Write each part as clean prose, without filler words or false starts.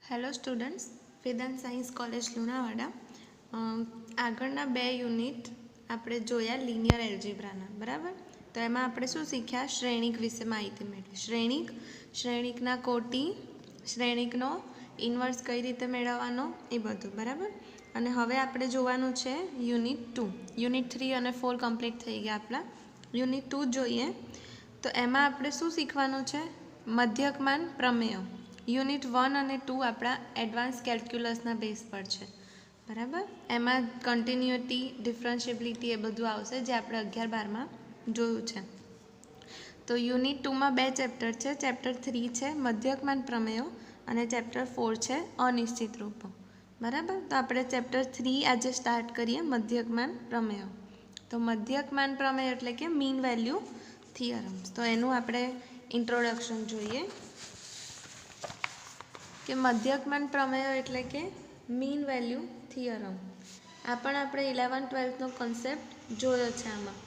Hello students, Vedant science college Lunawada. આગળના 2 unit આપણે જોયા લિનિયર એલ્જીબ્રાના, બરાબર. તો એમાં આપણે શું શીખ્યા? શ્રેણિક વિશે માહિતી મેળવી. શ્રેણિકના કોટી, શ્રેણિકનો ઇન્વર્સ કઈ રીતે મેળવવાનો એ બધું, બરાબર. અને હવે આપણે જોવાનું છે યુનિટ 2. યુનિટ 3 અને 4 કમ્પ્લીટ થઈ ગયા આપણા. યુનિટ 2 જોઈએ તો એમાં આપણે શું શીખવાનું છે? મધ્યકમાન પ્રમેયો. યુનિટ 1 અને 2 આપણા એડવાન્સ કેલ્ક્યુલસના બેઝ પર છે, બરાબર. એમાં કન્ટિન્યુટી, ડિફરન્શિયબિલિટી એ બધું આવશે જે આપણે 11-12માં જોયું છે. તો યુનિટ 2માં 2 ચેપ્ટર છે. ચેપ્ટર 3 છે મધ્યકમાન પ્રમેયો અને ચેપ્ટર 4 છે અનિશ્ચિત રૂપો, બરાબર. તો આપણે ચેપ્ટર 3 આજે સ્ટાર્ટ કરીએ, મધ્યકમાન પ્રમેયો. તો મધ્યકમાન પ્રમેય એટલે કે મીન વેલ્યુ થિયરમ્સ. તો એનું આપણે ઇન્ટ્રોડક્શન જોઈએ કે મધ્યકમાન પ્રમેયો એટલે કે મીન વેલ્યુ થિયરમ. આ પણ આપણે 11-12નો કોન્સેપ્ટ જોયો છે. આમાં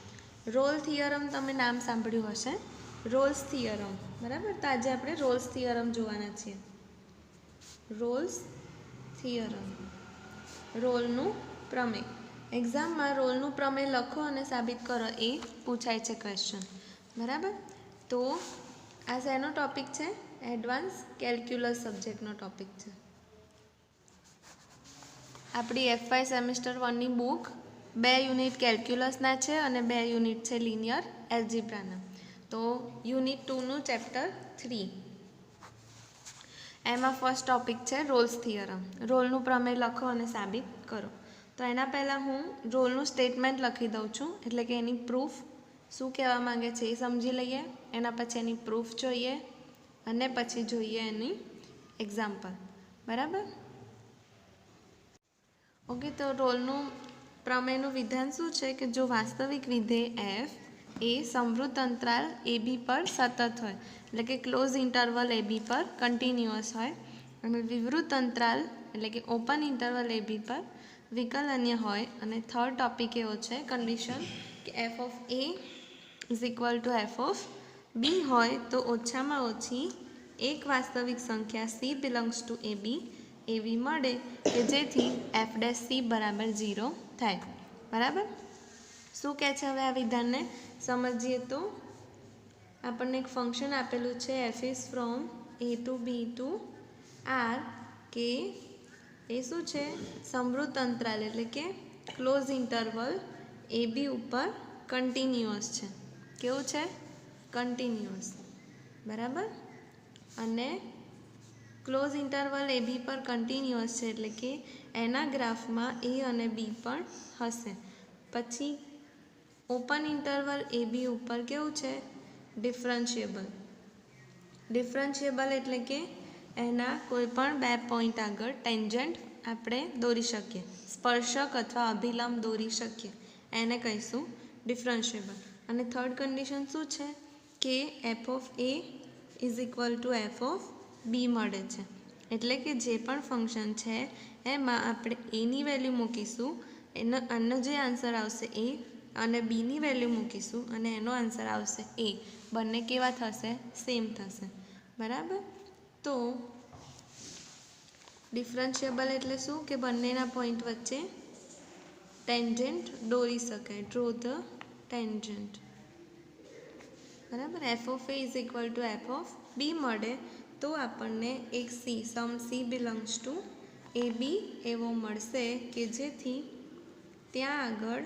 રોલ થિયરમ તમે નામ સાંભળ્યું હશે, રોલ્સ થિયરમ, બરાબર. તો આજે આપણે રોલ્સ થિયરમ જોવાના છીએ. રોલ્સ થિયરમ, રોલનું પ્રમેય. એક્ઝામમાં રોલનું પ્રમેય લખો અને સાબિત કરો એ પૂછાય છે ક્વેશ્ચન, બરાબર. તો આ શેનો ટોપિક છે? એડવાન્સ કેલ્ક્યુલસ સબ્જેક્ટનો ટોપિક છે. આપણી FY સેમિસ્ટર 1ની બુક 2 યુનિટ કેલ્ક્યુલસના છે અને 2 યુનિટ છે લિનિયર એલ્જીબ્રાના. તો યુનિટ 2નું ચેપ્ટર 3, એમાં ફર્સ્ટ ટોપિક છે રોલ્સ થિયરમ. રોલનું પ્રમેય લખો અને સાબિત કરો. તો એના પહેલાં હું રોલનું સ્ટેટમેન્ટ લખી દઉં છું, એટલે કે એની પ્રૂફ શું કહેવા માંગે છે એ સમજી લઈએ. એના પછી એની પ્રૂફ જોઈએ અને પછી જોઈએ એની એક્ઝામ્પલ, બરાબર. ઓકે, તો રોલનું પ્રમેયનું વિધાન શું છે કે જો વાસ્તવિક વિધેય f એ સમવૃત્ત અંતરાલ AB પર સતત હોય, એટલે કે ક્લોઝ ઇન્ટરવલ AB પર કન્ટિન્યુઅસ હોય, અને વિવૃત અંતરાલ એટલે કે ઓપન ઇન્ટરવલ AB પર વિકલન્ય હોય. અને થર્ડ ટોપિક એવો છે કન્ડિશન કે f of A is equal to f of B હોય તો ઓછામાં ઓછી એક વાસ્તવિક સંખ્યા C બિલોંગ્સ ટુ AB એવી મળે કે જેથી f' C બરાબર 0 થાય, બરાબર. શું કહે છે હવે આ વિધાનને સમજીએ તો આપણને એક ફંક્શન આપેલું છે f is from A to B to R, કે એ શું છે? સમવૃત્ત અંતરાલ એટલે કે ક્લોઝ ઇન્ટરવલ AB ઉપર કન્ટિન્યુઅસ છે. કેવું છે? કન્ટિન્યુઅસ, બરાબર. અને ક્લોઝ ઇન્ટરવલ AB પર કન્ટિન્યુઅસ છે એટલે કે એના ગ્રાફમાં A અને B પણ હશે. પછી ઓપન ઇન્ટરવલ AB ઉપર કેવું છે? ડિફરન્શિયેબલ એટલે કે એના કોઈ પણ 2 પોઈન્ટ આગળ ટેન્જન્ટ આપણે દોરી શકીએ, સ્પર્શક અથવા અભિલંબ દોરી શકીએ, એને કહીશું ડિફરન્શિયેબલ. અને થર્ડ કન્ડિશન શું છે કે f of A is equal to f of B મળે છે. એટલે કે જે પણ ફંક્શન છે એમાં આપણે એની વેલ્યુ મૂકીશું, એનો જે આન્સર આવશે એ, અને બીની વેલ્યુ મૂકીશું અને એનો આન્સર આવશે એ. બંને કેવા થશે? સેમ થશે, બરાબર. તો ડિફરન્શિયેબલ એટલે શું કે બંનેના પોઈન્ટ વચ્ચે ટેન્જન્ટ દોરી શકાય, ડ્રો ધ ટેન્જન્ટ, બરાબર. f of A is equal to f of B મળે તો આપણને એક સમ C બિલોંગ્સ ટુ AB એવો મળશે કે જેથી ત્યાં આગળ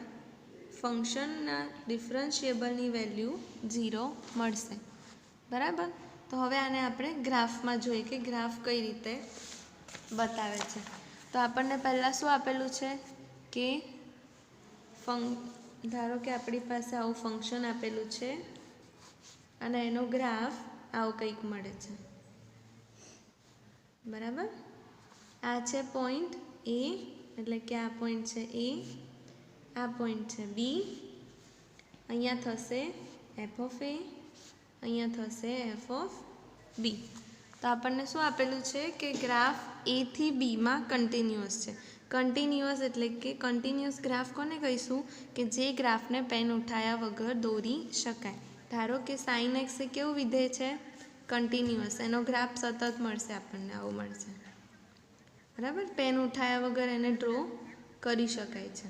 ફંક્શનના ડિફરન્શિયેબલની વેલ્યુ 0 મળશે, બરાબર. તો હવે આને આપણે ગ્રાફમાં જોઈએ કે ગ્રાફ કઈ રીતે બતાવે છે. તો આપણને પહેલાં શું આપેલું છે કે ધારો કે આપણી પાસે આવું ફંક્શન આપેલું છે અને એનો ગ્રાફ આવો કંઈક મળે છે, બરાબર. આ છે પોઈન્ટ A, એટલે કે આ પોઈન્ટ છે A, આ પોઈન્ટ છે B. અહીંયા થશે f ઓફ A, અહીંયા થશે f ઓફ B. તો આપણને શું આપેલું છે કે ગ્રાફ A થી Bમાં કન્ટિન્યુઅસ છે. કન્ટિન્યુઅસ એટલે કે કન્ટિન્યુઅસ ગ્રાફ કોને કહીશું કે જે ગ્રાફને પેન ઉઠાયા વગર દોરી શકાય. ધારો કે sin x એ કેવું વિધેય છે? કન્ટિન્યુઅસ. એનો ગ્રાફ સતત મળશે આપણને, આવું મળશે, બરાબર, પેન ઉઠાયા વગર એને ડ્રો કરી શકાય છે.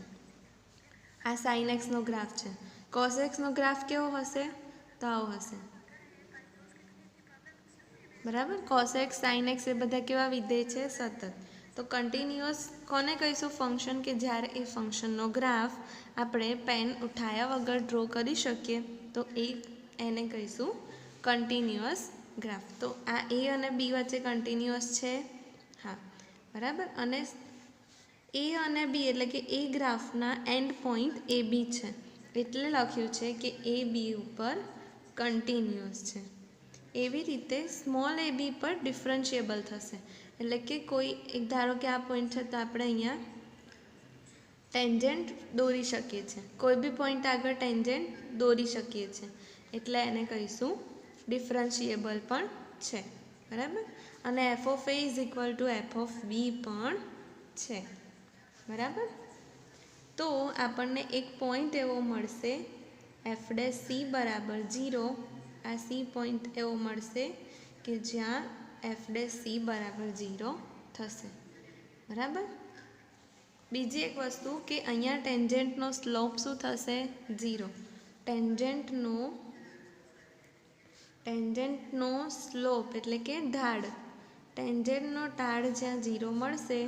આ સાઇન એક્સનો ગ્રાફ છે. કોસ એક્સનો ગ્રાફ કેવો હશે? તો આવો હશે. બરાબર, કોસ એક્સ સાઇન એક્સ એ બધા કેવા વિધેય છે? સતત. તો કન્ટિન્યુઅસ કોને કહીશું? ફંક્શન કે જ્યારે એ ફંક્શનનો ગ્રાફ આપણે પેન ઉઠાયા વગર ડ્રો કરી શકીએ તો એને કહીશું કન્ટિન્યુઅસ ગ્રાફ. તો આ એ અને બી વચ્ચે કન્ટિન્યુઅસ છે? હા, બરાબર. અને એ અને બી એટલે કે એ ગ્રાફના એન્ડ પોઈન્ટ એ બી છે, એટલે લખ્યું છે કે એ બી ઉપર કન્ટિન્યુઅસ છે. એવી રીતે સ્મોલ એ બી પર ડિફરન્શિયેબલ થશે, એટલે કે કોઈ એક ધારો કે આ પોઈન્ટ છે તો આપણે અહીંયા ટેન્જન્ટ દોરી શકીએ છીએ, કોઈ બી પોઈન્ટ આગળ ટેન્જન્ટ દોરી શકીએ છીએ, એટલે એને કહીશું ડિફરન્શિયેબલ પણ છે. બરાબર. અને F of A is equal to F of B પણ છે. બરાબર. તો આપણને એક પોઈન્ટ એવો મળશે એફ ડેશ સી બરાબર 0. આ સી પોઈન્ટ એવો મળશે કે જ્યાં એફ ડેશ સી બરાબર 0 થશે. બરાબર. બીજી એક વસ્તુ કે અહીંયા ટેન્જન્ટનો સ્લોપ શું થશે? 0. ટેન્જન્ટનો સ્લોપ એટલે કે ઢાળ, ટેન્જન્ટનો ઢાળ જ્યાં 0 મળશે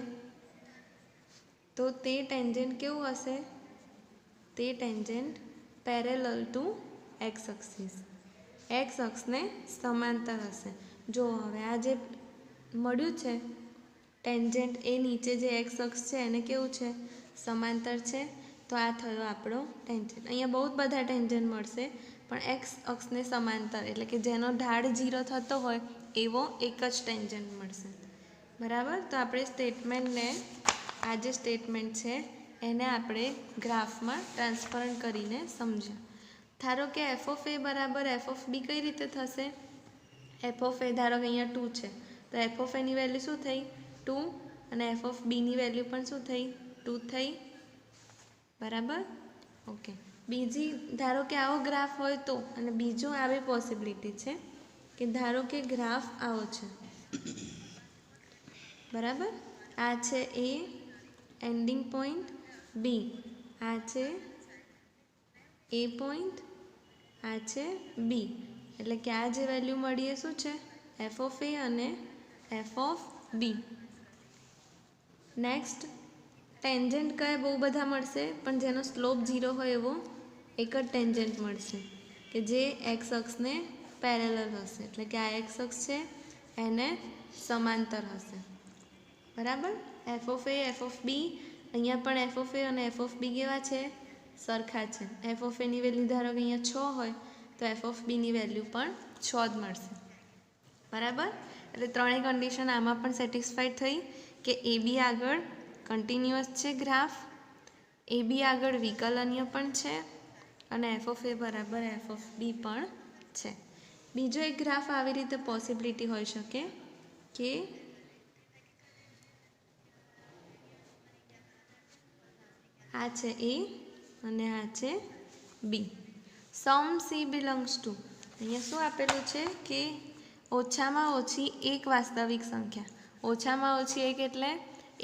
તો તે ટેન્જન્ટ કેવું હશે? તે tangent parallel to X axis, X અક્ષને સમાંતર હશે. જો હવે આ જે મળ્યું છે ટેન્જન્ટ, એ નીચે જે એક્સ અક્ષ છે એને કેવું છે? સમાંતર છે. તો આ થયો આપણો ટેન્જન્ટ. અહીંયા બહુ બધા ટેન્જન્ટ મળશે પણ એક્સ અક્ષને સમાંતર એટલે કે જેનો ઢાળ 0 થતો હોય એવો એક જ ટેન્જન્ટ મળશે. બરાબર. તો આપણે સ્ટેટમેન્ટને, આ જે સ્ટેટમેન્ટ છે એને આપણે ગ્રાફમાં ટ્રાન્સફરન્ટ કરીને સમજ્યા. ધારો કે એફ ઓફ એ બરાબર એફ ઓફ બી કઈ રીતે થશે? એફ ઓફ એ ધારો કે અહીંયા 2 છે તો એફ ઓફ એની વેલ્યુ શું થઈ? 2. અને એફ ઓફ બીની વેલ્યુ પણ શું થઈ? 2 થઈ. બરાબર. ઓકે. બીજી ધારો કે આવો ગ્રાફ હોય તો, અને બીજો આવી પોસિબિલિટી છે કે ધારો કે ગ્રાફ આવો છે. બરાબર. આ છે એ એન્ડિંગ પોઈન્ટ, બી આ છે એ પોઈન્ટ, આ છે બી, એટલે કે આ જે વેલ્યુ મળી એ શું છે? એફ ઓફ એ અને F of B. Next tangent કયા બહુ બધા મળશે પણ જેનો સ્લોપ 0 હોય એવો એક જ ટેન્જન્ટ મળશે કે જે એક્સ અક્ષને પેરેલલ હશે, એટલે કે આ એક્સ અક્ષ છે એને સમાંતર હશે. બરાબર. F of A F of B, અહીંયા પણ એફ ઓફ એ અને એફ ઓફ બી કેવા છે? સરખા છે. એફ ઓફ એની વેલ્યુ ધારો કે અહીંયા 6 હોય તો એફ ઓફ બીની વેલ્યુ પણ 6 જ મળશે. બરાબર. એટલે ત્રણેય કન્ડિશન આમાં પણ સેટિસ્ફાઈડ થઈ કે એ બી આગળ કન્ટિન્યુઅસ છે ગ્રાફ, એ બી આગળ વિકલનીય પણ છે અને એફ ઓફ એ બરાબર એફ ઓફ બી પણ છે. બીજો એક ગ્રાફ આવી રીતે પોસિબિલિટી હોઈ શકે કે આ છે એ અને આ છે બી. સમ સી બિલોંગ્સ ટુ, અહીંયા શું આપેલું છે કે ઓછામાં ઓછી એક વાસ્તવિક સંખ્યા, ઓછામાં ઓછી એક એટલે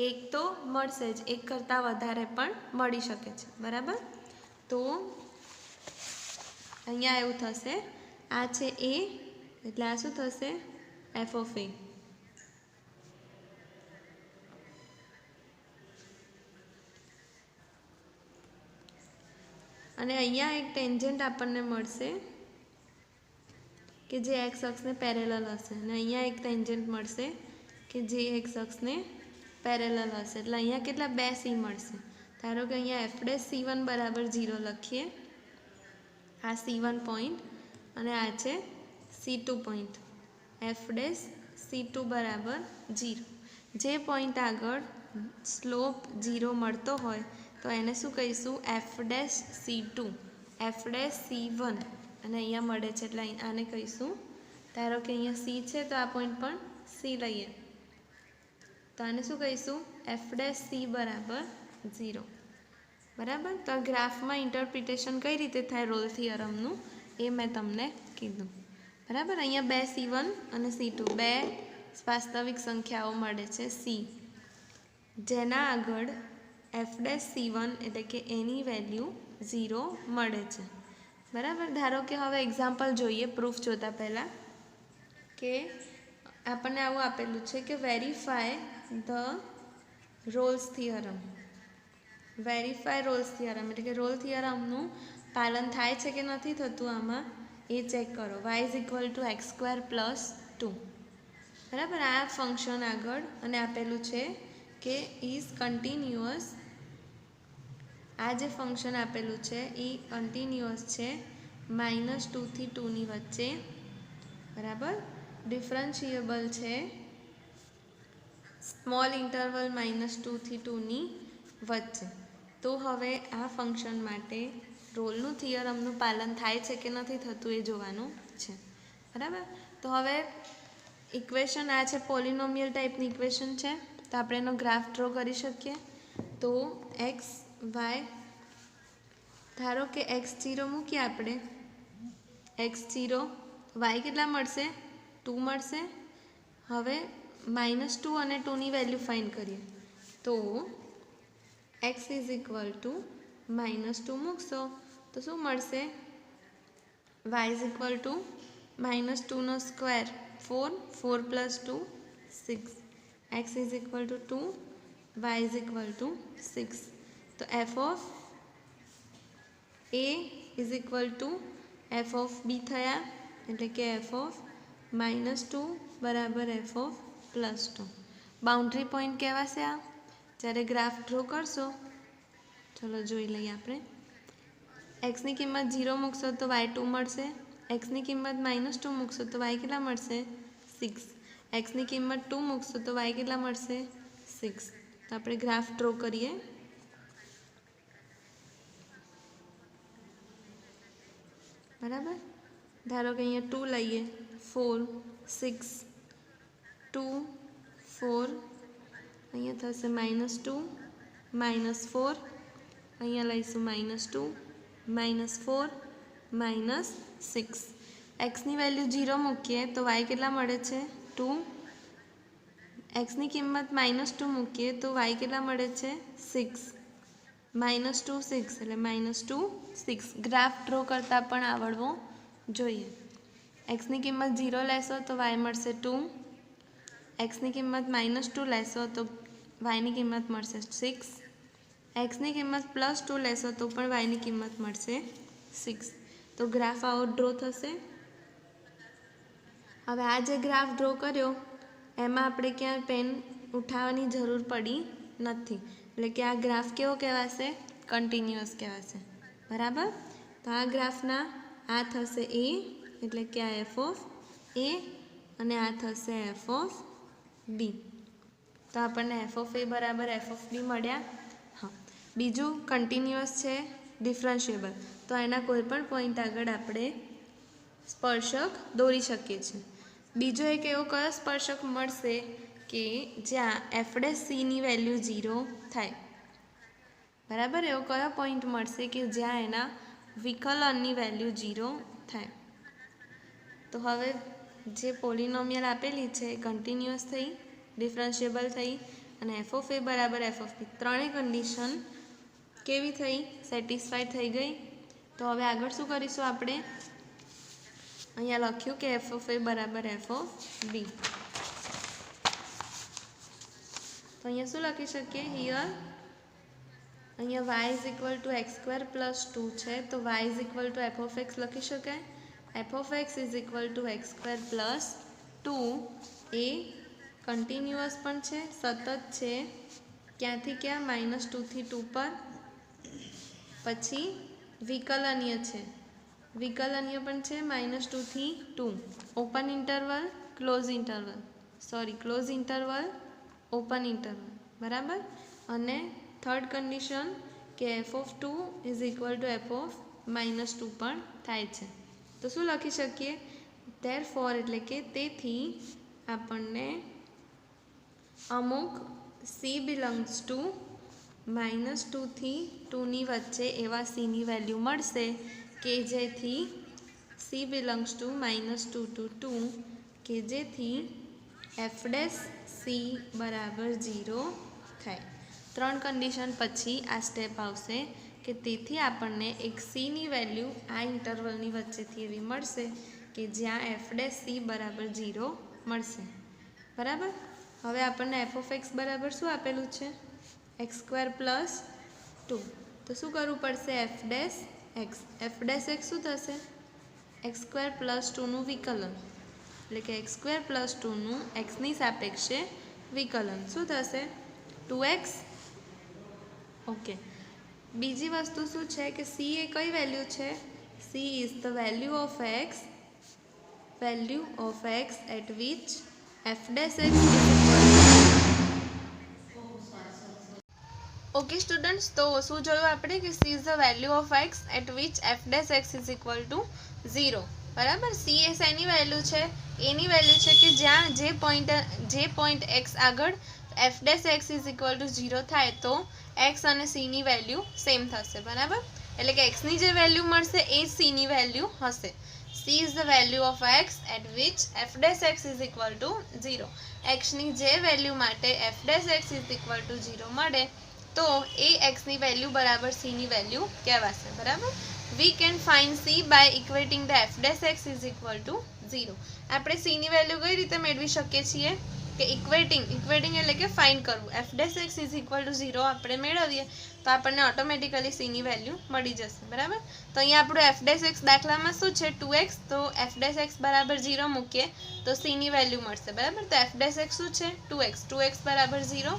એક તો મળશે જ, એક કરતાં વધારે પણ મળી શકે છે. બરાબર. તો અહીંયા એવું થશે, આ છે એ એટલે આ શું થશે? F of A. અને અહીંયા એક ટેન્જન્ટ આપણને મળશે કે જે એક્સ અક્ષને પેરેલલ હશે, અને અહીંયા એક ટેન્જન્ટ મળશે કે જે એક્સ અક્ષને પેરેલલ હશે. એટલે અહીંયા કેટલા? 2 સી મળશે. ધારો કે અહીંયા એફ ડેશ સી1 બરાબર 0 લખીએ, આ સી1 પોઈન્ટ અને આ છે સી2 પોઈન્ટ. એફ ડેશ સી2 બરાબર 0. જે પોઈન્ટ આગળ સ્લોપ 0 મળતો હોય તો એને શું કહીશું? એફ ડેશ સી2, એફ ડેશ સી1, અને અહીંયા મળે છે એટલે આને કહીશું, ધારો કે અહીંયા સી છે તો આ પોઈન્ટ પણ સી લઈએ તો આને શું કહીશું? એફ ડેશ સી બરાબર 0. બરાબર. તો આ ગ્રાફમાં ઇન્ટરપ્રિટેશન કઈ રીતે થાય રોલ થિયરમનું એ મેં તમને કીધું. બરાબર. અહીંયા 2 સી1 અને સી2 બે વાસ્તવિક સંખ્યાઓ મળે છે સી, જેના આગળ f'(c1) એટલે કે એની વેલ્યુ 0 મળે છે. બરાબર. ધારો કે હવે એક્ઝામ્પલ જોઈએ પ્રૂફ જોતા પહેલાં કે આપણને આવું આપેલું છે કે verify the Rolls theorem. Verify Rolls theorem એટલે કે રોલ થિયરમનું પાલન થાય છે કે નથી થતું આમાં એ ચેક કરો. y=x²+2. બરાબર. આ ફંક્શન આગળ અને આપેલું છે કે ઇઝ કન્ટિન્યુઅસ. આ જે ફંક્શન આપેલું છે એ કન્ટિન્યુઅસ છે -2 થી 2 ની વચ્ચે. બરાબર. ડિફરન્શિયેબલ છે સ્મોલ ઇન્ટરવલ -2 થી 2 ની વચ્ચે. તો હવે આ ફંક્શન માટે રોલનું થિયરમનું પાલન થાય છે કે નથી થતું એ જોવાનું છે. બરાબર. તો હવે ઇક્વેશન આ છે, પોલિનોમિયલ ટાઈપની ઇક્વેશન છે. તો આપણે એનો ગ્રાફ ડ્રો કરી શકીએ. તો એક્સ વાય, ધારો કે x0 મૂકીએ આપણે, x0 y કેટલા મળશે? 2 મળશે. હવે -2 અને 2 ની વેલ્યુ ફાઇન્ડ કરીએ. તો x -2 મૂકશો તો શું મળશે? y -2 નો સ્ક્વેર 4, 4 + 2 6. x 2, y 6. તો f of a f of b થયા એટલે કે f of -2 બરાબર f of +2. બાઉન્ડ્રી પોઈન્ટ કહેવાશે આ. જ્યારે ગ્રાફ ડ્રો કરશો, ચલો જોઈ લઈએ આપણે. એક્સની કિંમત 0 મૂકશો તો y2 મળશે. એક્સની કિંમત -2 મૂકશો તો y કેટલા મળશે? 6. એક્સની કિંમત 2 મૂકશો તો y કેટલા મળશે? 6. તો આપણે ગ્રાફ ડ્રો કરીએ. બરાબર. ધારો કે અહીંયા 2 લઈએ, 4, 6, 2, 4, અહીંયા થશે -2, -4, અહીંયા લઈશું -2, -4, -6. એક્સની વેલ્યુ 0 મૂકીએ તો y કેટલા મળે છે? 2. એક્સની કિંમત -2 મૂકીએ તો y કેટલા મળે છે? 6. -2, 6 એટલે -2, 6. ગ્રાફ ડ્રો કરતાં પણ આવડવો જોઈએ. એક્સની કિંમત 0 લેશો તો y મળશે 2. એક્સની કિંમત -2 લેશો તો yની કિંમત મળશે 6. એક્સની કિંમત +2 લેશો તો પણ yની કિંમત મળશે 6. તો ગ્રાફ આવો ડ્રો થશે. હવે આ જે ગ્રાફ ડ્રો કર્યો એમાં આપણે ક્યાં પેન ઉઠાવવાની જરૂર પડી નથી. એટલે કે આ ગ્રાફ કેવો કહેવાશે? કન્ટિન્યુઅસ કહેવાશે. બરાબર. તો આ ગ્રાફના આ થશે a એટલે કે આ f of a અને આ થશે f of b. તો આપણને f of a બરાબર f of b મળ્યા. હા. બીજું કન્ટિન્યુઅસ છે ડિફરન્શિયેબલ. તો એના કોઈ પણ પોઈન્ટ આગળ આપણે સ્પર્શક દોરી શકીએ છીએ. બીજો એક એવો કયો સ્પર્શક મળશે કે જ્યાં f' ની વેલ્યુ 0 થાય. બરાબર. એવો કયો પોઈન્ટ મળશે કે જ્યાં એના વિકલનની વેલ્યુ 0 થાય. તો હવે જે પોલિનોમિયલ આપેલી છે એ કન્ટિન્યુઅસ થઈ, ડિફરન્શિયેબલ થઈ અને f of a બરાબર f of b. ત્રણેય કન્ડિશન કેવી થઈ? સેટિસ્ફાઈડ થઈ ગઈ. તો હવે આગળ શું કરીશું આપણે? અહીંયા લખ્યું કે f of a બરાબર f of b. તો અહીંયા શું લખી શકીએ? હિયર અહીંયા y = x² + 2 છે તો y = f of x લખી શકાય. f of x = x² + 2 A continuous પણ છે, સતત છે. ક્યાંથી ક્યાં? -2 થી 2 પર. પછી વિકલનીય છે, વિકલનીય પણ છે -2 થી 2. Open interval, close interval, open interval. બરાબર. અને થર્ડ કન્ડિશન કે f of 2 = f of -2 પણ થાય છે. તો શું લખી શકીએ? therefore એટલે કે તેથી આપણને અમુક c belongs to -2 થી 2 ની વચ્ચે એવા c ની વેલ્યુ મળશે કે જેથી c belongs to -2 to 2 કે જેથી f' c બરાબર 0 થાય. 3 કન્ડિશન પછી આ સ્ટેપ આવશે કે તેથી આપણને એક સીની વેલ્યુ આ ઇન્ટરવલની વચ્ચેથી એવી મળશે કે જ્યાં એફ ડેશ સી બરાબર 0 મળશે. બરાબર. હવે આપણને એફ ઓફ એક્સ બરાબર શું આપેલું છે? x² + 2. તો શું કરવું પડશે? એફ ડેશ એક્સ શું થશે? x² + 2નું વિકલન, એટલે કે x² + 2નું એક્સની સાપેક્ષે વિકલન શું થશે? 2x. ઓકે. બીજી વસ્તુ શું છે કે સી એ કઈ વેલ્યુ છે? C is the value of X at which F dash X is okay students, તો શું જોયું આપણે કે C is the value of X at which F dash X is equal to 0. બરાબર. સી એ શેની value છે? એની value છે કે જ્યાં જે પોઈન્ટ એક્સ આગળ F dash X is equal to 0 થાય તો એક્સ અને સીની વેલ્યુ સેમ થશે. બરાબર. એટલે કે એક્સની જે વેલ્યુ મળશે એ જ સીની વેલ્યુ હશે. C is the value of X at which F dash X is equal to 0. એક્સની જે વેલ્યુ માટે F dash X is equal to 0 મળે તો એ એક્સની વેલ્યુ બરાબર સીની વેલ્યુ કહેવાશે. બરાબર. We can find C by equating the F dash X is equal to 0. આપણે સીની વેલ્યુ કઈ રીતે મેળવી શકીએ છીએ? કે ઇક્વેટિંગ એટલે કે ફાઇન્ડ કરવું. F dash X is equal to 0 આપણે મેળવીએ તો આપણને ઓટોમેટિકલી સીની વેલ્યુ મળી જશે. બરાબર. તો અહીંયા આપણું એફ ડેશ એક્સ દાખલામાં શું છે? 2x. તો એફ ડેશ એક્સ બરાબર 0 મૂકીએ તો સીની વેલ્યુ મળશે. બરાબર. તો એફ ડેશ એક્સ શું છે? 2x બરાબર 0,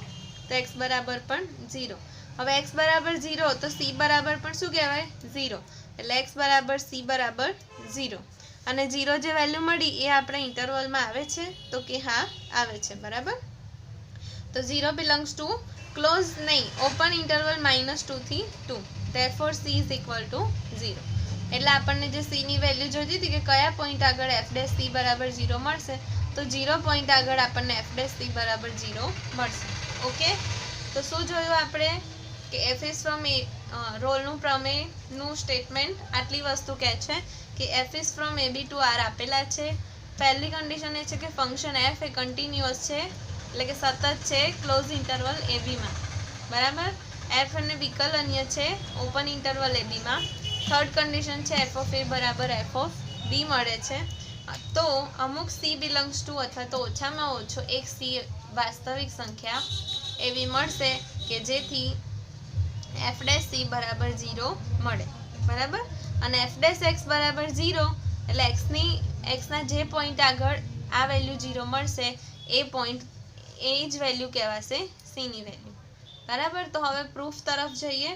તો x બરાબર પણ 0. હવે x બરાબર 0 તો c બરાબર પણ શું કહેવાય? 0. એટલે x બરાબર c બરાબર 0. અને 0 જે વેલ્યુ મળી એ આપણે ઇન્ટરવલમાં આવે છે? તો કે હા આવે છે. બરાબર. તો 0 બિલોંગ્સ ટુ ક્લોઝ નહીં, ઓપન ઇન્ટરવલ -2 થી 2. Therefore c is equal to 0. એટલે આપણને જે c ની વેલ્યુ જોઈતી હતી કે કયા પોઈન્ટ આગળ f ડેશ c બરાબર 0 મળશે, તો 0 પોઈન્ટ આગળ આપણને f ડેશ c બરાબર 0 મળશે. ઓકે. તો શું જોયું આપણે કે એફ ઇઝ ફ્રોમ રોલનું પ્રમેયનું સ્ટેટમેન્ટ આટલી વસ્તુ કહે છે કે F is from A B to R આપેલા છે. પહેલી કન્ડિશન એ છે કે ફંક્શન એફ એ કન્ટિન્યુઅસ છે, એટલે કે સતત છે ક્લોઝ ઇન્ટરવલ એ બીમાં. બરાબર. એફ અને વિકલનીય છે ઓપન ઇન્ટરવલ એ બીમાં. થર્ડ કન્ડિશન છે એફ ઓફ એ બરાબર એફ ઓફ બી મળે છે. તો અમુક સી બિલોંગ્સ ટુ અથવા તો ઓછામાં ઓછો એક સી વાસ્તવિક સંખ્યા એવી મળશે કે જેથી એફ ડેશ સી બરાબર 0 મળે. બરાબર. અને એફ ડેશ એક્સ બરાબર 0 એટલે એક્સના જે પોઈન્ટ આગળ આ વેલ્યુ 0 મળશે એ પોઈન્ટ એ જ વેલ્યુ કહેવાશે સીની વેલ્યુ. બરાબર. તો હવે પ્રૂફ તરફ જઈએ.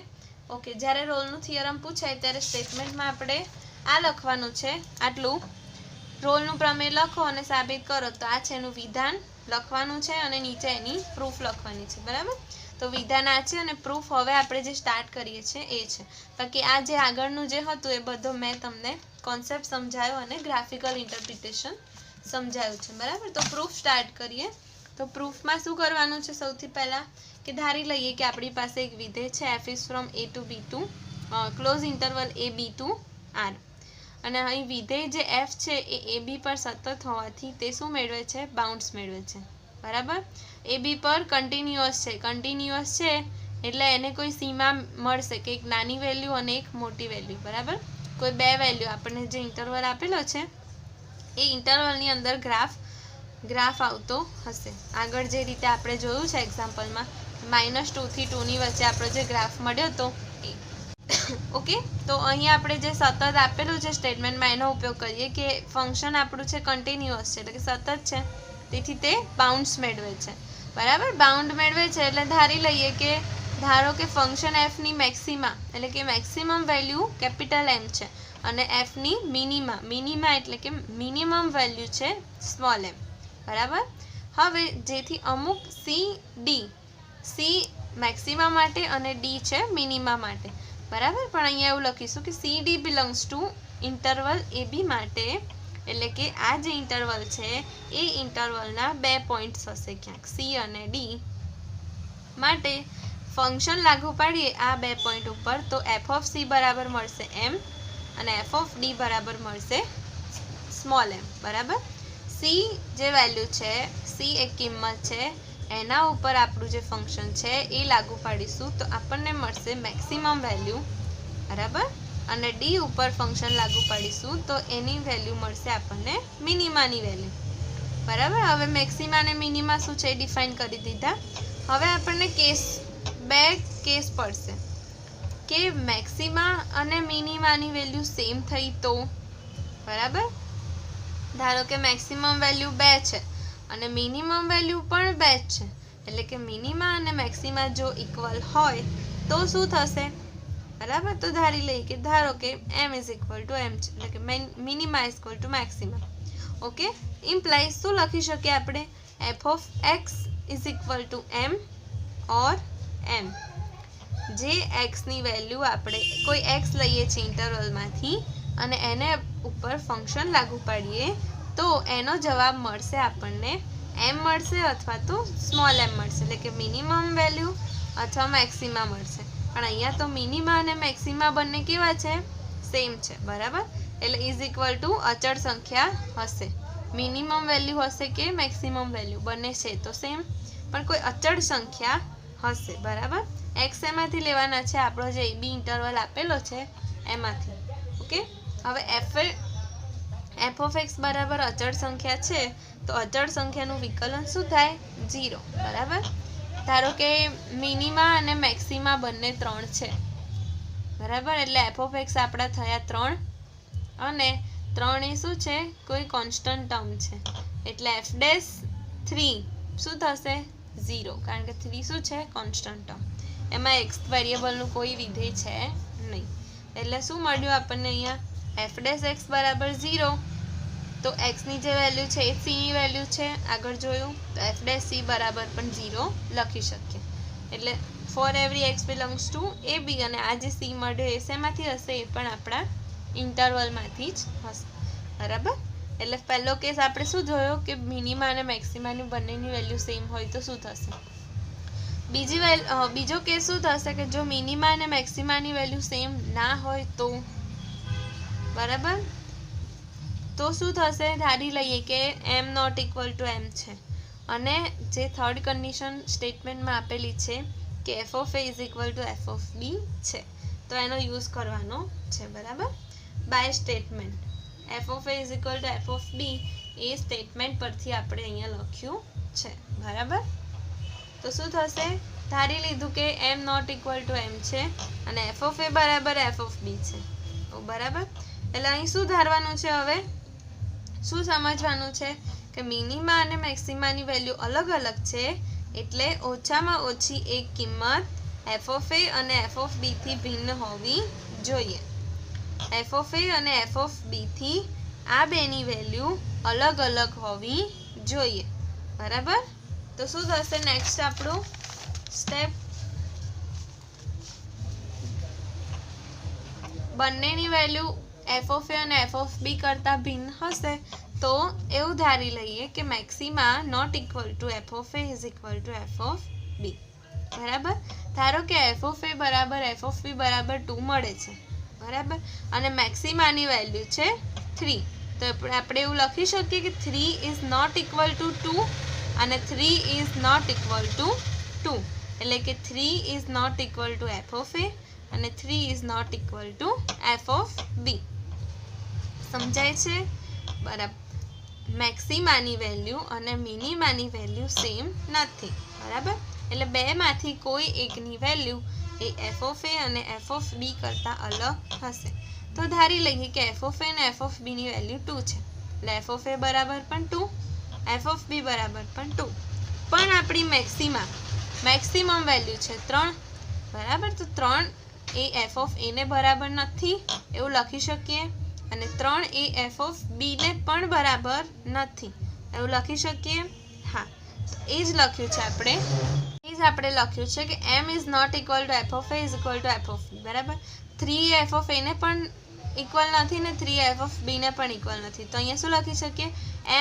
ઓકે. જ્યારે રોલનું થિયરમ પૂછાય ત્યારે સ્ટેટમેન્ટમાં આપણે આ લખવાનું છે, આટલું રોલનું પ્રમેય લખો અને સાબિત કરો. તો આ છે એનું વિધાન લખવાનું છે અને નીચે એની પ્રૂફ લખવાની છે. બરાબર. તો વિધાન આ છે અને પ્રૂફ હવે આપણે જે સ્ટાર્ટ કરીએ છીએ એ છે. બાકી આ જે આગળનું જે હતું એ બધો મેં તમને કોન્સેપ્ટ સમજાયો અને ગ્રાફિકલ ઇન્ટરપ્રિટેશન સમજાયું છે. બરાબર. તો પ્રૂફ સ્ટાર્ટ કરીએ. તો પ્રૂફમાં શું કરવાનું છે? સૌથી પહેલાં કે ધારી લઈએ કે આપણી પાસે એક વિધેય છે F is from A to B to close interval A B to R. અને અહીં વિધેય જે એફ છે એ બી પર સતત હોવાથી તે શું મેળવે છે? બાઉન્ડ્સ મેળવે છે. બરાબર. એ બી પર કન્ટિન્યુઅસ છે એટલે એને કોઈ સીમા મળશે કે એક નાની વેલ્યુ અને એક મોટી વેલ્યુ. બરાબર. કોઈ બે વેલ્યુ આપણને જે ઇન્ટરવલ આપેલો છે એ ઇન્ટરવલની અંદર ગ્રાફ આવતો હશે. આગળ જે રીતે આપણે જોયું છે એક્ઝામ્પલમાં -2 થી 2 ની વચ્ચે આપણો જે ગ્રાફ મળ્યો હતો એ. ઓકે. તો અહીંયા આપણે જે સતત આપેલું છે સ્ટેટમેન્ટમાં એનો ઉપયોગ કરીએ કે ફંક્શન આપણું છે કન્ટિન્યુઅસ છે, એટલે કે સતત છે, તેથી તે બાઉન્ડ્સ મેળવે છે. બરાબર. બાઉન્ડ મેળવે છે એટલે ધારી લઈએ કે ધારો કે ફંક્શન એફની મેક્સિમા એટલે કે મેક્સિમમ વેલ્યુ કેપિટલ એમ છે અને એફની મિનિમા એટલે કે મિનિમમ વેલ્યુ છે સ્મોલ એમ. બરાબર. હવે જેથી અમુક સી મેક્સિમા માટે અને ડી છે મિનિમા માટે. બરાબર. પણ અહીંયા એવું લખીશું કે C D belongs to interval A B માટે, એટલે કે આ જે ઇન્ટરવલ છે એ ઇન્ટરવલના 2 પોઈન્ટ્સ હશે ક્યાંક સી અને ડી માટે. ફંક્શન લાગુ પાડીએ આ 2 પોઈન્ટ ઉપર તો એફ ઓફ સી બરાબર મળશે એમ અને એફ ઓફ ડી બરાબર મળશે સ્મોલ એમ. બરાબર. સી જે વેલ્યુ છે, સી એક કિંમત છે એના ઉપર આપણું જે ફંક્શન છે એ લાગુ પાડીશું તો આપણને મળશે મેક્સિમમ વેલ્યુ, બરાબર. અને ડી ઉપર ફંક્શન લાગુ પાડીશું તો એની વેલ્યુ મળશે આપણને મિનિમાની વેલ્યુ, બરાબર. હવે મેક્સિમા અને મિનિમા શું છે એ ડિફાઇન કરી દીધા. હવે આપણને બે કેસ પડશે કે મેક્સિમા અને મિનિમાની વેલ્યુ સેમ થઈ તો, બરાબર. ધારો કે મેક્સિમમ વેલ્યુ 2 છે અને મિનિમમ વેલ્યુ પણ 2 જ છે, એટલે કે મિનિમા અને મેક્સિમા જો ઇક્વલ હોય તો શું થશે, બરાબર. તો ધારી લઈએ કે ધારો કે m is equal to m છે, એટલે કે minima is equal two maxima. Okay, implies શું લખી શકીએ આપણે, f of x is equal to m or m. જે xની વેલ્યુ આપણે કોઈ x લઈએ છીએ ઇન્ટરવલમાંથી અને એને ઉપર ફંક્શન લાગુ પાડીએ તો એનો જવાબ મળશે આપણને m મળશે અથવા તો સ્મોલ m મળશે, એટલે કે મિનિમમ વેલ્યુ અથવા મેક્સિમા મળશે. પણ અહીંયા તો મિનિમા અને મેક્સિમા બંને કેવા છે, સેમ છે, બરાબર. એટલે ઇઝ ઇક્વલ ટુ અચળ સંખ્યા હશે. મિનિમમ વેલ્યુ હશે કે મેક્સિમમ વેલ્યુ બંને છે તો સેમ, પણ કોઈ અચળ સંખ્યા હશે, બરાબર. x એમાંથી લેવાના છે, આપણો જે b ઇન્ટરવલ આપેલો છે એમાંથી. ઓકે, હવે f ઓફ x બરાબર અચળ સંખ્યા છે તો અચળ સંખ્યાનું વિકલન શું થાય, 0, બરાબર. ધારો કે મિનિમા અને મેક્સિમા બંને 3 છે, બરાબર. એટલે f ઓફ x આપણા થયા 3 અને 3 એ શું છે, કોઈ કોન્સ્ટન્ટ ટર્મ છે, એટલે f'3 શું થશે, 0, કારણ કે 3 શું છે, કોન્સ્ટન્ટ ટર્મ. એમાં x વેરિયેબલનું કોઈ વિધેય છે નહીં, એટલે શું મળ્યું આપણને અહીંયા, f' x બરાબર 0, તો x ની જે વેલ્યુ છે એ c ની વેલ્યુ છે, આગળ જોયું. તો f' c બરાબર પણ 0 લખી શકીએ. એટલે for every x belongs to a b, અને આ જે c મળ્યો એ શેમાંથી હશે, એ પણ આપણા ઇન્ટરવલમાંથી જ હશે, બરાબર. એટલે પહેલો કેસ આપણે શું જોયો કે મિનિમા અને મેક્સિમાની બંનેની વેલ્યુ સેમ હોય તો શું થશે. બીજો કેસ શું થશે કે જો મિનિમા અને મેક્સિમાની વેલ્યુ સેમ ના હોય તો, બરાબર. તો શું થશે, ધારી લઈએ કે m not equal to m છે અને જે થર્ડ કન્ડિશન સ્ટેટમેન્ટમાં આપેલી છે કે f of a is equal to f of b છે, તો એનો યુઝ કરવાનો છે, બરાબર. By statement f of a is equal to f of b એ સ્ટેટમેન્ટ પરથી આપણે અહીંયા લખ્યું છે, બરાબર. તો શું થશે, ધારી લીધું કે m not equal to m છે અને f ઓફ a બરાબર f ઓફ b છે, બરાબર. એટલે અહીં શું ધારવાનું છે, હવે શું સમજવાનું છે કે મિનિમા અને મેક્સિમાની વેલ્યુ અલગ અલગ છે, એટલે ઓછામાં ઓછી એક કિંમત f ઓફ a અને f ઓફ b થી ભિન્ન હોવી જોઈએ. f ઓફ a અને f ઓફ b થી આ બેની વેલ્યુ અલગ અલગ હોવી જોઈએ, બરાબર. તો શું થશે નેક્સ્ટ આપણું સ્ટેપ, બંનેની વેલ્યુ f ઓફ a અને f ઓફ b કરતાં ભિન્ન હશે તો એવું ધારી લઈએ કે maxima not equal to f of a is equal to f of b, બરાબર. ધારો કે f ઓફ a બરાબર f ઓફ b બરાબર 2 મળે છે, બરાબર, અને મેક્સિમાની વેલ્યુ છે 3, તો આપણે એવું લખી શકીએ કે 3 ઇઝ નોટ ઇક્વલ ટુ 2 અને 3 ઇઝ નોટ ઇક્વલ ટુ 2, એટલે કે 3 is not equal to f of a અને 3 is not equal to f of b. સમજાય છે, બરાબર. મેક્સિમાની વેલ્યુ અને મિનિમાની વેલ્યુ સેમ નથી, બરાબર. એટલે બેમાંથી કોઈ એકની value A f of a અને f ઓફ b કરતાં અલગ હશે. તો ધારી લઈએ કે f ઓફ a અને f ઓફ b ની વેલ્યુ 2 છે, એટલે f ઓફ a બરાબર પણ 2, f ઓફ b બરાબર પણ 2, પણ આપણી મેક્સિમમ વેલ્યુ છે 3, બરાબર. તો 3 એ f ઓફ a ને બરાબર નથી એવું લખી શકીએ અને 3 એ f ઓફ b ને પણ બરાબર નથી એવું લખી શકીએ. હા, તો એ જ લખ્યું છે આપણે લખ્યું છે કે m is not equal to f of a is equal to f of b, બરાબર. 3 f ઓફ a ને પણ ઇક્વલ નથી ને 3 f ઓફ b ને પણ ઇક્વલ નથી, તો અહીંયા શું લખી શકીએ,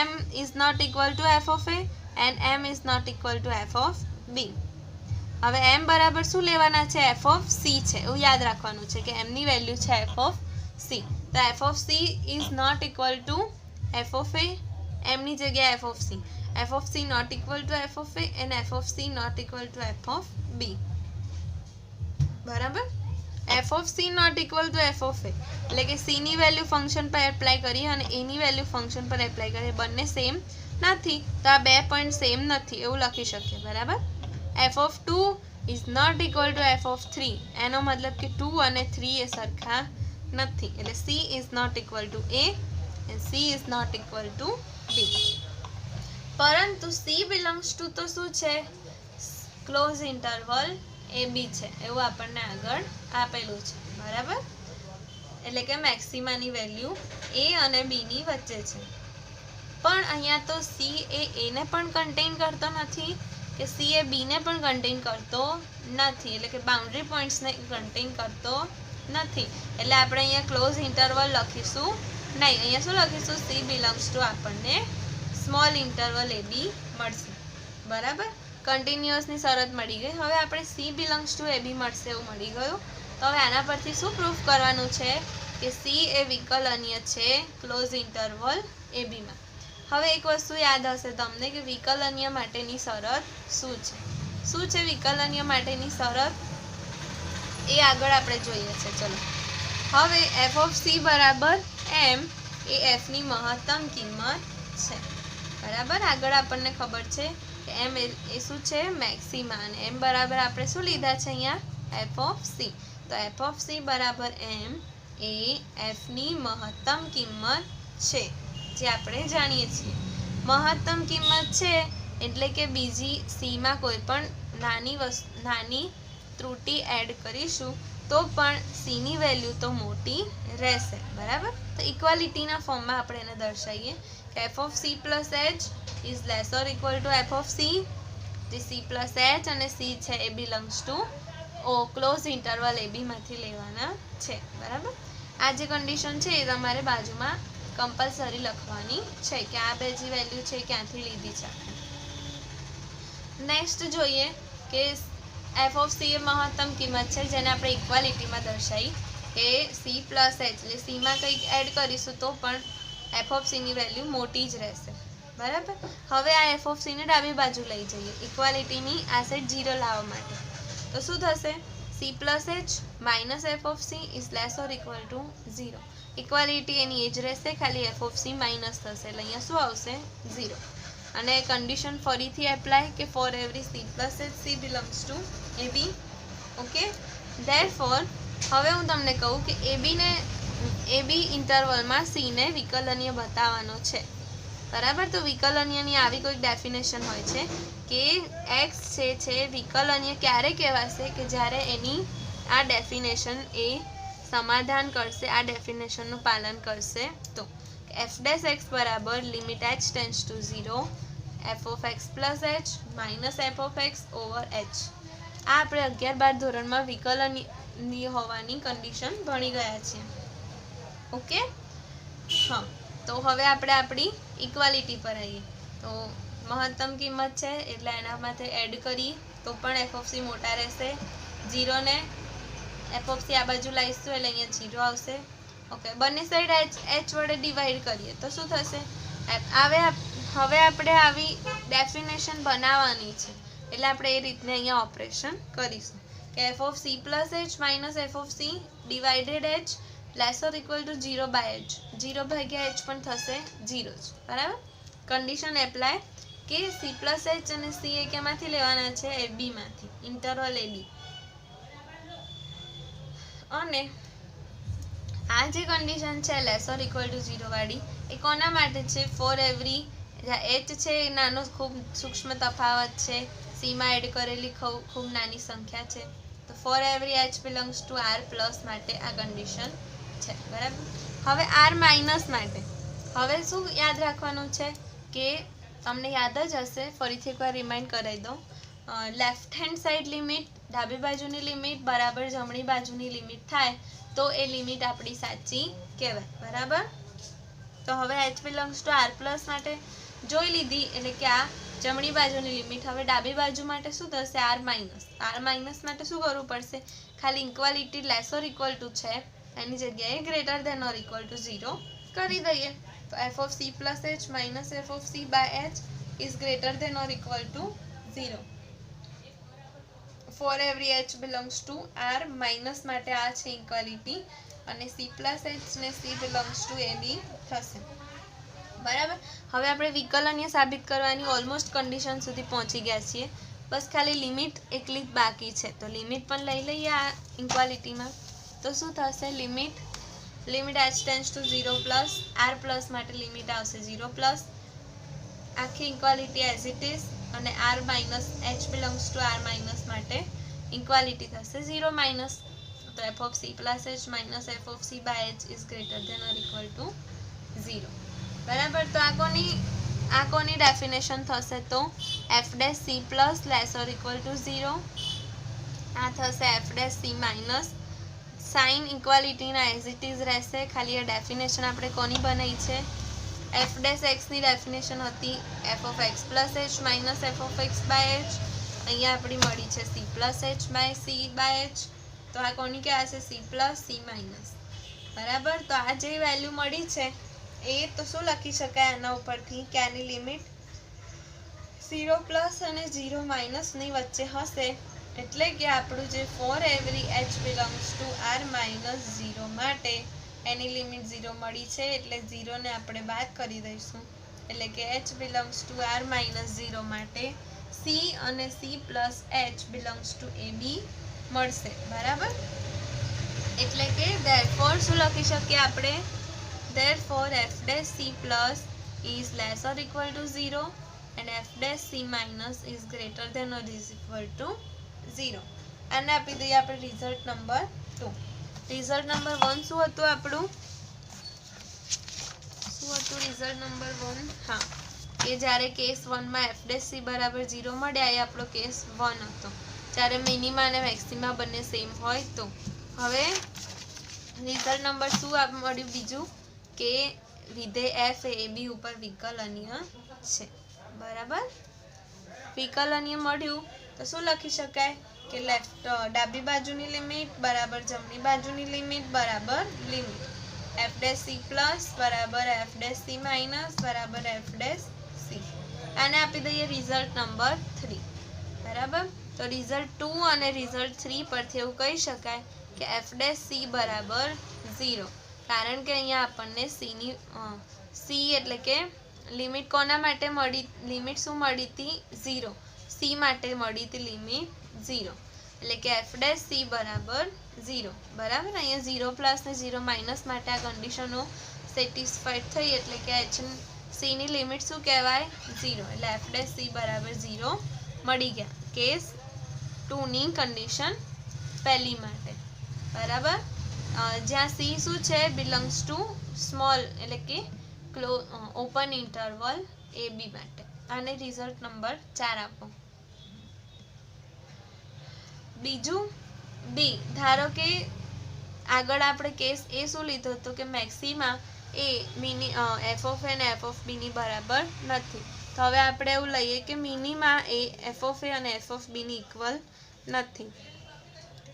m is not equal to f of a and m is not equal to f of b. હવે m બરાબર શું લેવાના છે, f ઓફ c છે, એવું યાદ રાખવાનું છે કે m ની વેલ્યુ છે f ઓફ c. તો f of c is not equal to f of a એમની જગ્યાએ F of C not equal to F of A and F of C not equal to F of B. બરાબર, F of C not equal to F of A એટલે કે સીની value function પર apply કરીએ અને એની value function પર apply કરીએ, બંને સેમ નથી તો આ 2 પોઈન્ટ સેમ નથી એવું લખી શકીએ. બરાબર, F of 2 is not equal to F of 3, એનો મતલબ કે 2 અને 3 એ સરખા નથી, એટલે C is not equal to A and C is not equal to B. પરંતુ સી બિલોંગ્સ ટુ તો શું છે, ક્લોઝ ઇન્ટરવલ એ બી છે એવું આપણને આગળ આપેલું છે. બરાબર, એટલે કે મેક્સિમાની વેલ્યુ એ અને બીની વચ્ચે છે. પણ અહીંયા તો સી એ એને પણ કન્ટેન કરતો નથી કે સી એ બીને પણ કન્ટેન કરતો નથી, એટલે કે બાઉન્ડ્રી પોઈન્ટ્સને કન્ટેન કરતો નથી, એટલે આપણે અહીંયા ક્લોઝ ઇન્ટરવલ લખીશું નહીં. અહીંયા શું લખીશું, સી બિલોંગ્સ ટુ આપણને સ્મોલ ઇન્ટરવલ એ બી મળશે. બરાબર, કન્ટિન્યુઅસની શરત મળી ગઈ. હવે આપણે C belongs to A B મળશે એવું મળી ગયું. તો હવે આના પરથી શું પ્રૂફ કરવાનું છે કે સી એ વિકલનીય છે ક્લોઝ ઇન્ટરવલ એ બીમાં. હવે એક વસ્તુ યાદ હશે તમને કે વિકલનીય માટેની શરત શું છે વિકલનીય માટેની શરત એ આગળ આપણે જોઈએ છે. ચલો, હવે એફ ઓફ સી બરાબર એમ એ એફની મહત્તમ કિંમત છે. બરાબર, આગળ આપણને ખબર છે કે એમ એ શું છે, મેક્સિમા, અને એમ બરાબર આપણે શું લીધા છે અહીંયા, એફ ઓફ સી. તો એફ ઓફ સી બરાબર એમ એ એફની મહત્તમ કિંમત છે, જે આપણે જાણીએ છીએ. મહત્તમ કિંમત છે એટલે કે બીજી સીમાં કોઈ પણ નાની ત્રુટિ એડ કરીશું તો પણ સીની વેલ્યુ તો મોટી રહેશે. બરાબર, તો ઇક્વાલિટીના ફોર્મમાં આપણે એને દર્શાવીએ કે F of c plus h is less or equal to F of c, જે સી પ્લસ એચ અને સી છે એ belongs to close interval a બીમાંથી લેવાના છે. બરાબર, આ જે કન્ડિશન છે એ તમારે બાજુમાં કમ્પલસરી લખવાની છે કે આ બે જે વેલ્યુ છે ક્યાંથી લીધી છે. નેક્સ્ટ જોઈએ કે એફ ઓફ સી એ મહત્તમ કિંમત છે, જેને આપણે ઇક્વાલિટીમાં દર્શાવી કે સી પ્લસ એચ, એટલે સીમાં કંઈક એડ કરીશું તો પણ એફ ઓફ સીની વેલ્યુ મોટી જ રહેશે. બરાબર, હવે આ એફ ઓફ સીને ડાબી બાજુ લઈ જઈએ ઇક્વાલિટીની આ સાઈડ 0 લાવવા માટે. તો શું થશે, C plus H minus F of C is less or equal to 0. Equality એની એ જ રહેશે, ખાલી એફ ઓફ સી માઇનસ થશે, એટલે અહીંયા શું આવશે, 0. અને કન્ડિશન ફરીથી એપ્લાય કે for every c plus h c belongs to A b. Okay, therefore હવે હું તમને કહું કે એ બી ઇન્ટરવલમાં સીને વિકલનીય બતાવવાનો છે. બરાબર, તો વિકલનીયની આવી કોઈક ડેફિનેશન હોય છે કે એક્સ છે વિકલનીય ક્યારે કહેવાશે કે જ્યારે એની આ ડેફિનેશન એ સમાધાન કરશે, આ ડેફિનેશનનું પાલન કરશે. તો એફ ડેશ એક્સ બરાબર limit h tends to 0 F of X plus H minus F of x over H. આ આપણે 11-12 ધોરણમાં વિકલનીય હોવાની કન્ડિશન ભણી ગયા છીએ. ઓકે, હા, તો હવે આપણે આપણી ઇક્વાલિટી પર આવીએ. તો મહત્તમ કિંમત છે એટલે એના માટે એડ કરી તો પણ એફ ઓફ સી મોટા રહેશે. 0 ને એફ ઓફ સી આ બાજુ લાવીશું એટલે અહીંયા 0 આવશે. ઓકે, બંને સાઈડ એચ વડે ડિવાઈડ કરીએ તો શું થશે, હવે આપણે આવી ડેફિનેશન બનાવવાની છે એટલે આપણે એ રીતને અહીંયા ઓપરેશન કરીશું કે F of c plus H minus F of c divided h less or equal to 0 by h. 0 ભાગ્યા એચ પણ થશે 0 જ. બરાબર, કન્ડિશન એપ્લાય કે સી પ્લસ એચ અને સી એ કેમાંથી લેવાના છે, એ બીમાંથી, ઇન્ટરવલ એ બી. અને આ જે કન્ડિશન છે લેસ ઓર ઇક્વલ ટુ 0 વાળી એ કોના માટે છે, ફોર એવરી એચ છે એ નાનો ખૂબ સૂક્ષ્મ તફાવત છે, સીમાં એડ કરેલી ખૂબ નાની સંખ્યા છે. તો for every h belongs to r plus માટે આ કન્ડિશન છે. બરાબર, હવે આર માઇનસ માટે હવે શું યાદ રાખવાનું છે કે તમને યાદ જ હશે, ફરીથી એકવાર રિમાઇન્ડ કરાવી દઉં, લેફ્ટ હેન્ડ સાઈડ લિમિટ, ડાબી બાજુની લિમિટ બરાબર જમણી બાજુની લિમિટ થાય તો એ લિમિટ આપણી સાચી કહેવાય. બરાબર, તો હવે h belongs to r plus માટે જોઈ લીધી એટલે કે આ જમણી બાજુની લિમિટ. હવે ડાબી બાજુ માટે શું થશે, આર માઇનસ માટે શું કરવું પડશે, ખાલી equality less or equal to છે એની જગ્યાએ greater than or equal to 0 કરી દઈએ તો f of c plus H minus F of c by h is greater than or equal to 0 for every h belongs to R. Minus માટે આ છે equality અને સી પ્લસ એચ ને c belongs to A b થશે. બરાબર. હવે આપણે વિકલનીય સાબિત કરવાની ઓલમોસ્ટ કન્ડિશન સુધી પહોંચી ગયા છીએ. બસ ખાલી લિમિટ એકલી જ બાકી છે. તો લિમિટ પણ લઈ લઈએ આ ઇક્વાલિટીમાં. તો શું થશે? Limit h tends to 0 plus r plus માટે લિમિટ આવશે 0 પ્લસ આખી ઇક્વાલિટી એઝ ઇટ ઇઝ અને r minus h belongs to R minus માટે ઇક્વાલિટી થશે 0 માઇનસ. તો f of c plus H minus F of c by h is greater than or equal to 0. બરાબર. તો આ કોની definition થશે? તો f dash c plus less or equal to 0. આ થશે F dash C minus sign ઇક્વાલિટીના as it is રહેશે. ખાલી આ ડેફિનેશન આપણે કોની બનાવી છે? એફ ડેશ એક્સની ડેફિનેશન હતી F of X plus H minus F of X by H. અહીંયા આપણી મળી છે C plus H by C by H. તો આ કોની ક્યાં હશે? C plus C minus. બરાબર. તો આ જે વેલ્યુ મળી છે એ તો શું લખી શકાય આના ઉપરથી કે આની લિમિટ 0 પ્લસ અને 0 માઇનસની વચ્ચે હશે. એટલે કે આપણું જે for every h belongs to R minus 0 માટે એની લિમિટ 0 મળી છે. એટલે 0 ને આપણે બાદ કરી દઈશું. એટલે કે H belongs to R minus 0 માટે સી અને C plus H belongs to A B મળશે. બરાબર. એટલે કે ધેરફોર શું લખી શકીએ આપણે? Therefore, f dash c plus is less or equal to 0 and f dash c minus is greater than or is equal to 0. અને આપી દઈએ આપણે રિઝલ્ટ નંબર 2. રિઝલ્ટ નંબર 1 શું હતું આપણું? Result number 1? હા, કે જ્યારે કેસ 1 માં f dash c બરાબર 0 મળ્યા એ આપણો કેસ 1 હતો. જ્યારે મિનિમા અને મેક્સિમા બંને સેમ હોય તો. હવે રિઝલ્ટ નંબર શું મળ્યું બીજું? કે વિધેય એફ એ બી ઉપર વિકલનીય છે. બરાબર. વિકલનીય મળ્યું તો શું લખી શકાય? કે ડાબી બાજુની લિમિટ બરાબર જમણી બાજુની લિમિટ બરાબર limit F dash c plus બરાબર એફ ડેશ સી માઇનસ બરાબર એફ ડેશ સી. આને આપી દઈએ રિઝલ્ટ નંબર 3. બરાબર. તો રિઝલ્ટ 2 અને રિઝલ્ટ 3 પરથી એવું કહી શકાય કે એફ ડેશ સી બરાબર 0. કારણ કે અહીંયા આપણને સી એટલે કે લિમિટ કોના માટે મળી? લિમિટ શું મળી હતી? 0. સી માટે મળી હતી લિમિટ 0. એટલે કે એફ ડેશ સી બરાબર 0. બરાબર. અહીંયા 0 પ્લસ ને 0 માઇનસ માટે આ કન્ડિશનો સેટિસ્ફાઈડ થઈ. એટલે કે એચ સીની લિમિટ શું કહેવાય? 0. એટલે એફ ડેશ સી બરાબર 0 મળી ગયા કેસ 2ની કન્ડિશન પહેલી માટે. બરાબર. જ્યાં સી શું છે? બિલોંગ્સ ટુ સ્મોલ એટલે કે ઓપન ઇન્ટરવલ એ બી માટે. આને રિઝલ્ટ નંબર 4 આપો. બીજું બી. ધારો કે આગળ આપણે કેસ એ શું લીધો હતો કે maxima A F of A અને એફ ઓફ બીની બરાબર નથી. તો હવે આપણે એવું લઈએ કે minima A F of A અને એફ ઓફ બીની ઇક્વલ નથી.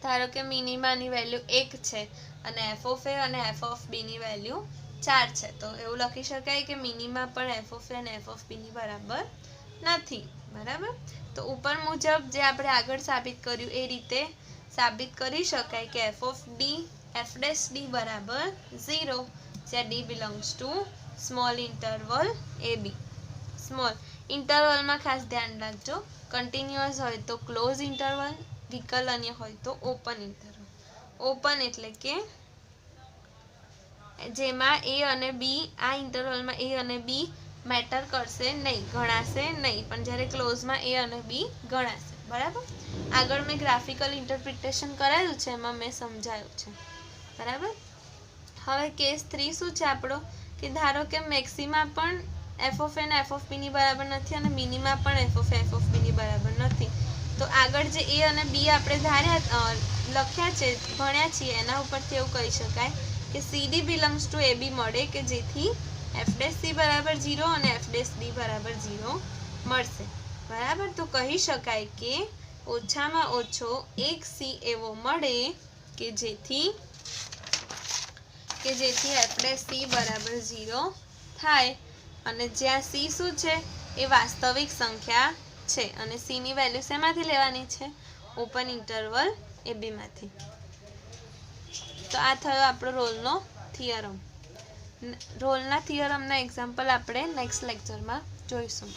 ધારો કે મિનિમાની વેલ્યુ 1 છે અને એફ ઓફ એ અને એફ ઓફ બીની વેલ્યુ 4 છે. તો એવું લખી શકાય કે મિનિમા પણ એફ ઓફ એ અને એફ ઓફ બીની બરાબર નથી. બરાબર. તો ઉપર મુજબ જે આપણે આગળ સાબિત કર્યું એ રીતે સાબિત કરી શકાય કે F of D F dash D બરાબર 0 જ્યાં D belongs to small interval A B. Small ઇન્ટરવલમાં ખાસ ધ્યાન રાખજો. કન્ટિન્યુઅસ હોય તો ક્લોઝ ઇન્ટરવલ, વિકલનીય હોય તો ઓપન ઇન્ટરવલ. ઓપન એટલે કે જેમાં એ અને બી આ ઇન્ટરવલમાં એ અને બી મેટર કરશે નહીં, ગણાશે નહીં. પણ જ્યારે ક્લોઝમાં એ અને બી ગણાશે. બરાબર. આગળ મેં ગ્રાફિકલ ઇન્ટરપ્રિટેશન કરાયું છે, એમાં મેં સમજાયું છે. બરાબર. હવે કેસ 3 શું છે આપણો? કે ધારો કે મેક્સિમા પણ એફ ઓફ એ અને એફ ઓફ બીની બરાબર નથી અને મિનિમા પણ એફ ઓફ બીની બરાબર નથી. તો આગળ જે એ અને બી આપણે લખ્યા છે, ભણ્યા છીએ, એના ઉપરથી એવું કહી શકાય કે સીડી બિલોંગ્સ ટુ એ બી મળે કે જેથી એફ ડેશ સી બરાબર 0 અને એફ ડેશ ડી બરાબર 0 મળશે. બરાબર. તો કહી શકાય કે ઓછામાં ઓછો એક સી એવો મળે કે જેથી કે જેથી એફ ડેશ સી બરાબર 0 થાય અને જ્યાં સી શું છે એ વાસ્તવિક સંખ્યા છે અને સીની વેલ્યુ શેમાંથી લેવાની છે ઓપન ઇન્ટરવલ એબીમાંથી. તો આ થયો આપણો રોલનો થિયરમ. રોલના થિયરમના એક્ઝામ્પલ આપણે નેક્સ્ટ લેક્ચરમાં જોઈશું.